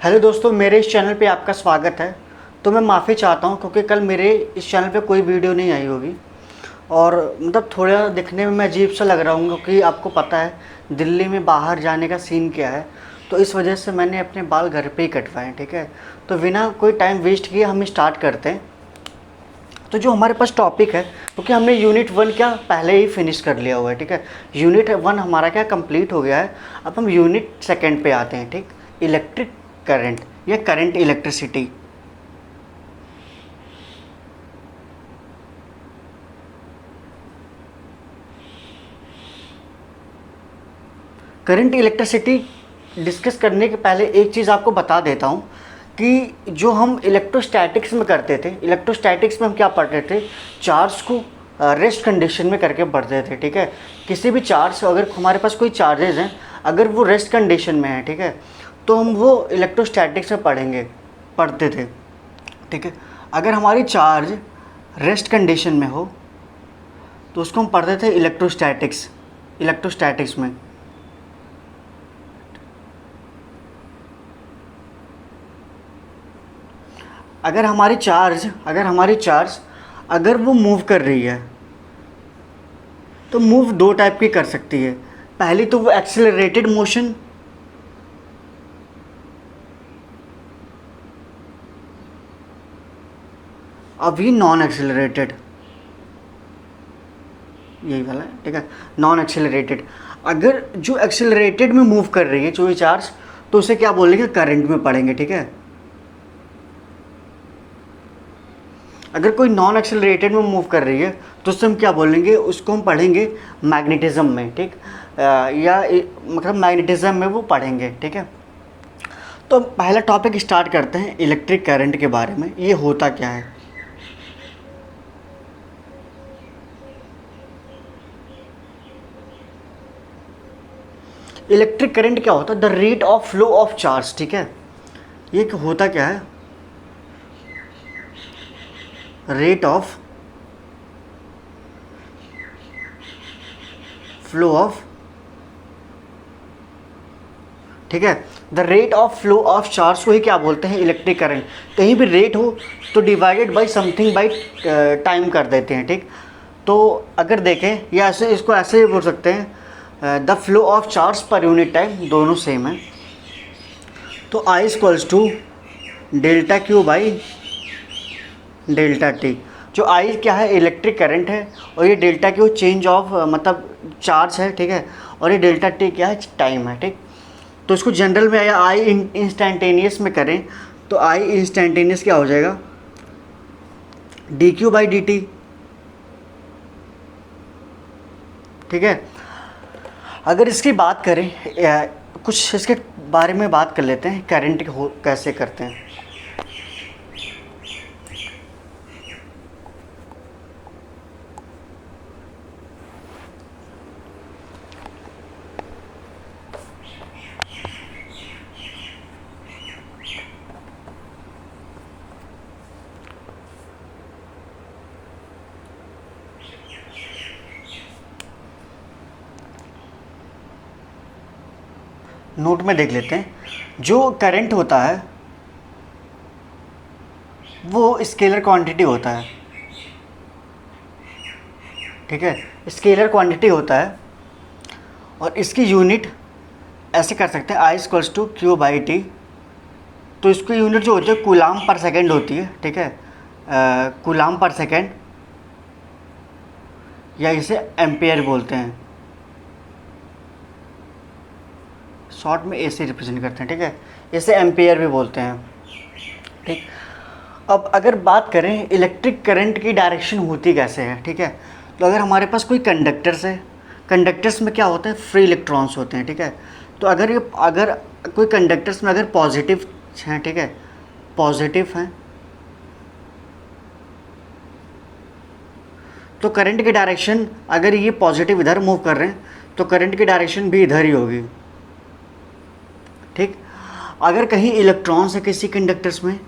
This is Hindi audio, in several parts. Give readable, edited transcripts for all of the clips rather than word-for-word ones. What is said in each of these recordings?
हेलो दोस्तों, मेरे इस चैनल पे आपका स्वागत है। तो मैं माफ़ी चाहता हूँ क्योंकि कल मेरे इस चैनल पे कोई वीडियो नहीं आई होगी और मतलब थोड़ा दिखने में मैं अजीब सा लग रहा हूँ क्योंकि आपको पता है दिल्ली में बाहर जाने का सीन क्या है। तो इस वजह से मैंने अपने बाल घर पे ही कटवाए, ठीक है। तो बिना कोई टाइम वेस्ट किए हम स्टार्ट करते हैं। तो जो हमारे पास टॉपिक है, क्योंकि हमने यूनिट 1 क्या पहले ही फिनिश कर लिया हुआ है, ठीक है। यूनिट 1 हमारा क्या कंप्लीट हो गया है। अब हम यूनिट 2 पे आते हैं, ठीक। इलेक्ट्रिक करंट या current electricity. Current electricity discuss करने के पहले एक चीज़ आपको बता देता हूँ कि जो हम इलेक्ट्रोस्टैटिक्स में करते थे, इलेक्ट्रोस्टैटिक्स में हम क्या पढ़ते थे, चार्ज को रेस्ट कंडीशन में करके पढ़ते थे, ठीक है। किसी भी चार्ज, अगर हमारे पास कोई चार्जेज हैं, अगर वो रेस्ट कंडीशन में है, ठीक है, तो हम वो इलेक्ट्रोस्टैटिक्स में पढ़ते थे, ठीक है। अगर हमारी चार्ज रेस्ट कंडीशन में हो तो उसको हम पढ़ते थे इलेक्ट्रोस्टैटिक्स में। अगर हमारी चार्ज अगर वो मूव कर रही है तो मूव दो टाइप की कर सकती है। पहली तो वो एक्सेलरेटेड मोशन, अभी नॉन एक्सेलरेटेड, यही वाला है, ठीक है, नॉन एक्सेलरेटेड। अगर जो एक्सेलरेटेड में मूव कर रही है जो ये चार्ज, तो उसे क्या बोलेंगे, करंट में पढ़ेंगे, ठीक है। अगर कोई नॉन एक्सेलरेटेड में मूव कर रही है तो उससे हम क्या बोलेंगे, उसको हम पढ़ेंगे मैग्नेटिज्म में, ठीक। मतलब मैग्नेटिज्म में वो पढ़ेंगे, ठीक है। तो पहला टॉपिक स्टार्ट करते हैं इलेक्ट्रिक करंट के बारे में। ये होता क्या है। इलेक्ट्रिक करंट क्या होता है, the rate of flow of charge, ठीक है। ये होता क्या है, रेट ऑफ फ्लो ऑफ, ठीक है, the rate of flow of charge को ही क्या बोलते हैं, इलेक्ट्रिक करंट। कहीं भी रेट हो तो divided by something by time कर देते हैं, ठीक। तो अगर देखें या ऐसे, इसको ऐसे भी बोल सकते हैं, the flow of charge per unit time, दोनों सेम है। तो I equals to delta Q by delta T. जो आई क्या है, इलेक्ट्रिक करंट है, और ये डेल्टा क्यू चेंज ऑफ मतलब चार्ज है, ठीक है। और ये डेल्टा टी क्या है, टाइम है, ठीक। तो इसको जनरल में या आई इंस्टेंटेनियस में करें तो आई इंस्टेंटेनियस क्या हो जाएगा, D Q by D T, ठीक है। अगर इसकी बात करें, कुछ इसके बारे में बात कर लेते हैं, करंट हो कैसे करते हैं। नोट में देख लेते हैं। जो करंट होता है वो स्केलर क्वांटिटी होता है, ठीक है, स्केलर क्वांटिटी होता है। और इसकी यूनिट ऐसे कर सकते हैं, I equals to Q by T. तो इसकी यूनिट जो होती है कूलाम पर सेकेंड होती है, ठीक है, कूलाम पर सेकेंड, या इसे एम्पेयर बोलते हैं, शॉर्ट में ए से रिप्रेजेंट करते हैं, ठीक है। इसे एम्पेयर भी बोलते हैं, ठीक। अब अगर बात करें इलेक्ट्रिक करंट की डायरेक्शन होती कैसे है, ठीक है। तो अगर हमारे पास कोई कंडक्टर्स है, कंडक्टर्स में क्या होता है, फ्री इलेक्ट्रॉन्स होते हैं, ठीक है। तो अगर कोई कंडक्टर्स में अगर पॉजिटिव हैं, ठीक है, पॉजिटिव हैं, तो करंट की डायरेक्शन, अगर ये पॉजिटिव इधर मूव कर रहे हैं तो करंट की डायरेक्शन भी इधर ही होगी, ठीक। अगर कहीं इलेक्ट्रॉन्स है किसी कंडक्टर्स में,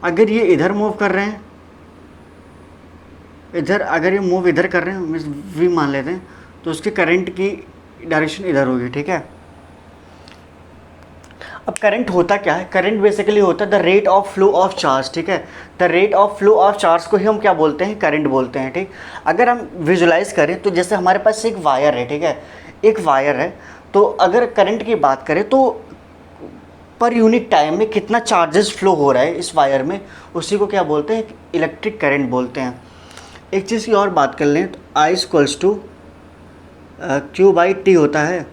अगर ये इधर मूव कर रहे हैं, इधर अगर ये मूव इधर कर रहे हैं, वी मान लेते हैं, तो उसके करंट की डायरेक्शन इधर होगी, ठीक है। अब करंट होता क्या है, करंट बेसिकली होता है the rate of flow of charge, ठीक है। The rate of flow of charge को ही हम क्या बोलते हैं, करंट बोलते हैं, ठीक। अगर हम विजुलाइज करें तो जैसे हमारे पास एक वायर है, ठीक है, एक वायर है, तो अगर करंट की बात करें तो पर यूनिट टाइम में कितना चार्जेस फ्लो हो रहा है इस वायर में, उसी को क्या बोलते हैं, इलेक्ट्रिक करंट बोलते हैं। एक चीज़ की और बात कर लें तो I equals to Q by T होता है,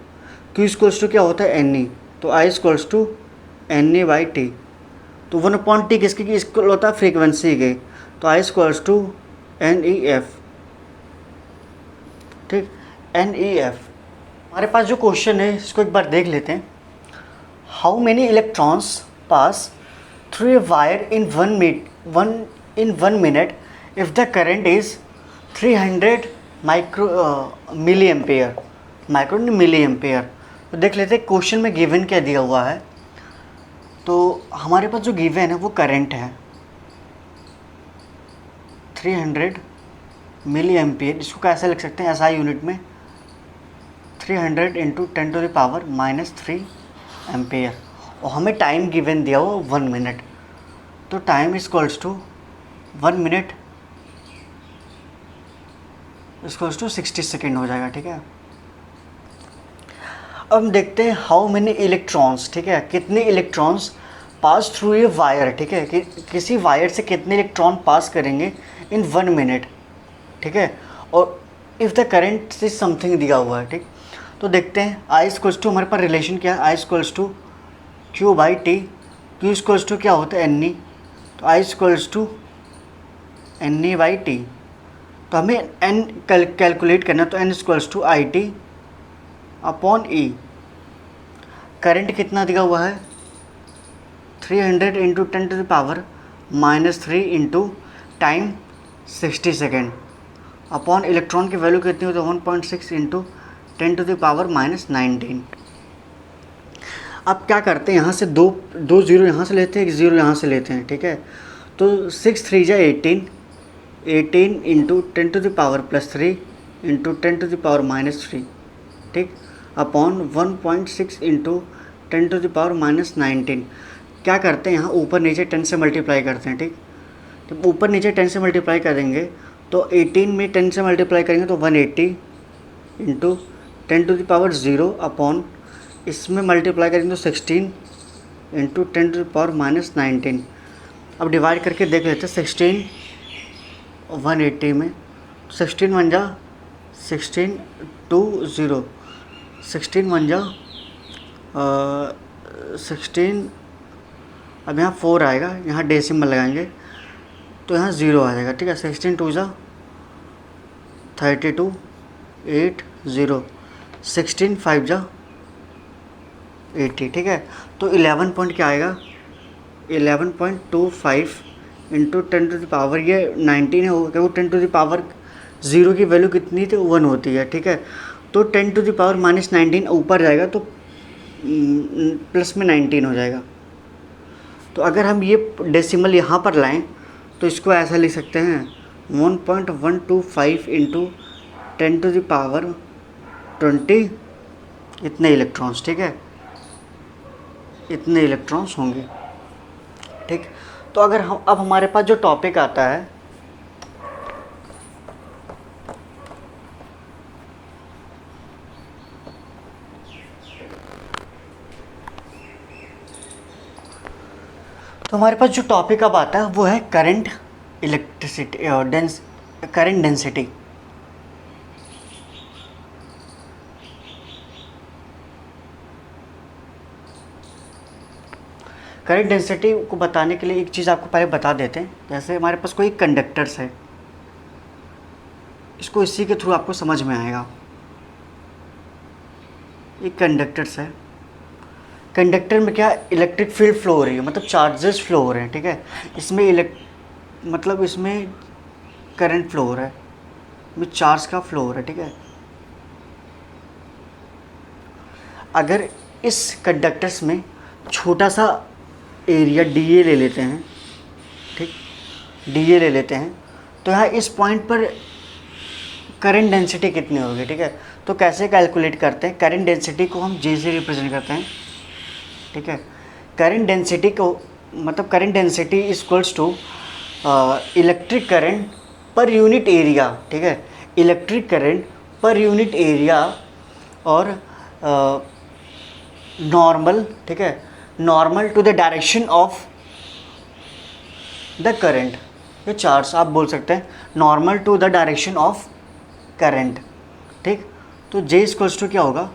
क्यू इक्वल्स टू क्या होता है, एन ई, तो I equals to N A by T, तो 1/T किसकी की इक्वल होता है, फ्रीक्वेंसी के, तो I equals to N E F, ठीक, एन ई एफ। हमारे पास जो क्वेश्चन है इसको एक बार देख लेते हैं। How many electrons pass through a wire in 1 minute if the current is 300 milli ampere, micro milli ampere. तो देख लेते हैं क्वेश्चन में गिवन क्या दिया हुआ है। तो हमारे पास जो गिवन है वो करंट है 300 मिली एम्पेयर, इसको कैसे लिख सकते हैं, एसआई यूनिट में 300 इंटू 10⁻³ एम्पेयर, और हमें टाइम गिवन दिया हुआ 1 मिनट, तो time equals to 1 minute equals to 60 second हो जाएगा, ठीक है। अब हम देखते हैं हाउ मेनी इलेक्ट्रॉन्स, ठीक है, कितने electrons pass through a wire, ठीक है, कि किसी वायर से कितने इलेक्ट्रॉन पास करेंगे इन 1 मिनट, ठीक है, और if the current is something दिया हुआ है, ठीक। तो देखते हैं आई इक्वल्स टू, हमारे पास रिलेशन क्या है, I equals to Q by T, Q equals to क्या होता है, एन ई, तो I equals to N E by T, तो हमें एन कैलकुलेट करना, तो N equals to I T upon E. Current कितना दिया हुआ है, 300 into 10⁻³ into time 60 second upon electron की वैल्यू कितनी होती है, 1.6 इंटू 10⁻⁻19। अब क्या करते हैं, यहाँ से दो जीरो यहाँ से लेते हैं, एक ज़ीरो यहाँ से लेते हैं, ठीक है। तो 6 3 जा 18 इंटू 10⁻+3 इंटू 10⁻⁻3, ठीक, अपॉन 1.6 इंटू 10⁻⁻19। क्या करते हैं, यहाँ ऊपर नीचे 10 से मल्टीप्लाई करते हैं, ठीक। जब ऊपर नीचे 10 से मल्टीप्लाई करेंगे तो 18 में 10 से मल्टीप्लाई करेंगे तो 180 इंटू 10⁻0 अपॉन इसमें मल्टीप्लाई करेंगे तो 16 इंटू 10⁻⁻19। अब डिवाइड करके देख लेते हैं 16 180 में, 16 1 जा 16 2 0, 16 1 जा 16, अब यहाँ 4 आएगा, यहाँ डेसिमल लगाएंगे तो यहाँ 0 आ जाएगा, ठीक है। 16 2 जा 32 8 0, 16 5 जा 80, ठीक है। तो 11 पॉइंट क्या आएगा, 11.25 इंटू 10⁻, ये 19 है, हो गया वो 10⁻0 की वैल्यू कितनी थी, 1 होती है, ठीक है। तो 10⁻⁻19 ऊपर जाएगा तो प्लस में 19 हो जाएगा। तो अगर हम ये डेसिमल यहाँ पर लाएं तो इसको ऐसा लिख सकते हैं 1.125 इंटू 10⁻20 इतने इलेक्ट्रॉन्स, ठीक है, इतने इलेक्ट्रॉन्स होंगे, ठीक। तो अगर हम अब हमारे पास जो टॉपिक आता है तो हमारे पास जो टॉपिक अब आता है वो है current electricity current density. Current density को बताने के लिए एक चीज़ आपको पहले बता देते हैं। जैसे हमारे पास कोई कंडक्टर्स है, इसको इसी के थ्रू आपको समझ में आएगा। एक कंडक्टर्स है, कंडक्टर में क्या इलेक्ट्रिक फील्ड फ्लो हो रही है, मतलब चार्जेस फ्लो हो रहे हैं, ठीक है। इसमें मतलब इसमें करंट फ्लो हो रहा है, में चार्ज का फ्लो हो रहा है, ठीक है। अगर इस कंडक्टर्स में छोटा सा एरिया डी ए ले लेते हैं, ठीक, डी ए ले लेते हैं, तो यहाँ इस पॉइंट पर करंट डेंसिटी कितनी होगी, ठीक है। तो कैसे कैलकुलेट करते हैं, करंट डेंसिटी को हम जे से रिप्रेजेंट करते हैं, ठीक है। करंट डेंसिटी को मतलब current density equals to electric current per unit area, ठीक है। Electric current per unit area और नॉर्मल, ठीक है, normal to the direction of the current, ये चार्ज आप बोल सकते हैं, normal to the direction of current, ठीक। तो J इक्वल्स टू क्या होगा,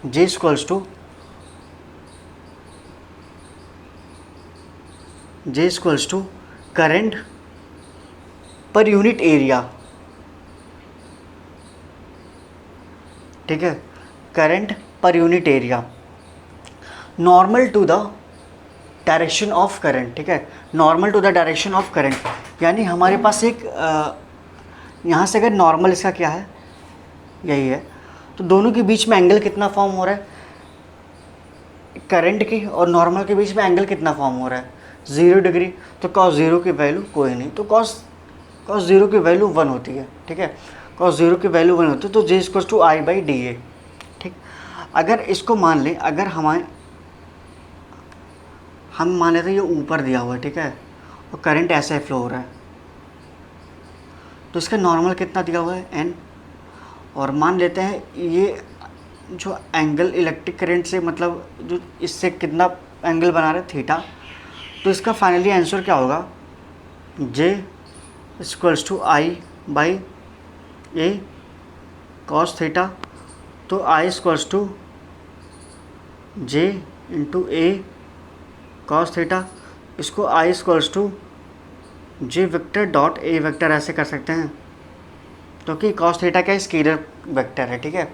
J equals to current per unit area, ठीक है, current per unit area normal to the direction of current, ठीक है, normal to the direction of current. यानी हमारे पास एक यहाँ से अगर नॉर्मल इसका क्या है, यही है, तो दोनों के बीच में एंगल कितना फॉर्म हो रहा है, करंट की और नॉर्मल के बीच में एंगल कितना फॉर्म हो रहा है, 0 डिग्री। तो cos 0 की वैल्यू कोई नहीं, तो cos 0 की वैल्यू 1 होती है, ठीक है, cos 0 की वैल्यू 1 होती है। तो J equals to I by d A, ठीक। अगर इसको मान लें, अगर हम मान लेते हैं ये ऊपर दिया हुआ है, ठीक है, और करंट ऐसे फ्लो हो रहा है, तो इसका नॉर्मल कितना दिया हुआ है n, और मान लेते हैं ये जो एंगल इलेक्ट्रिक करंट से मतलब जो इससे कितना एंगल बना रहे थीटा, तो इसका फाइनली आंसर क्या होगा, J equals to I by A cos theta. तो I equals to J into A cos theta, इसको I equals to J vector dot A vector ऐसे कर सकते हैं, क्योंकि कॉस थीटा का स्केलर वेक्टर है, ठीक है।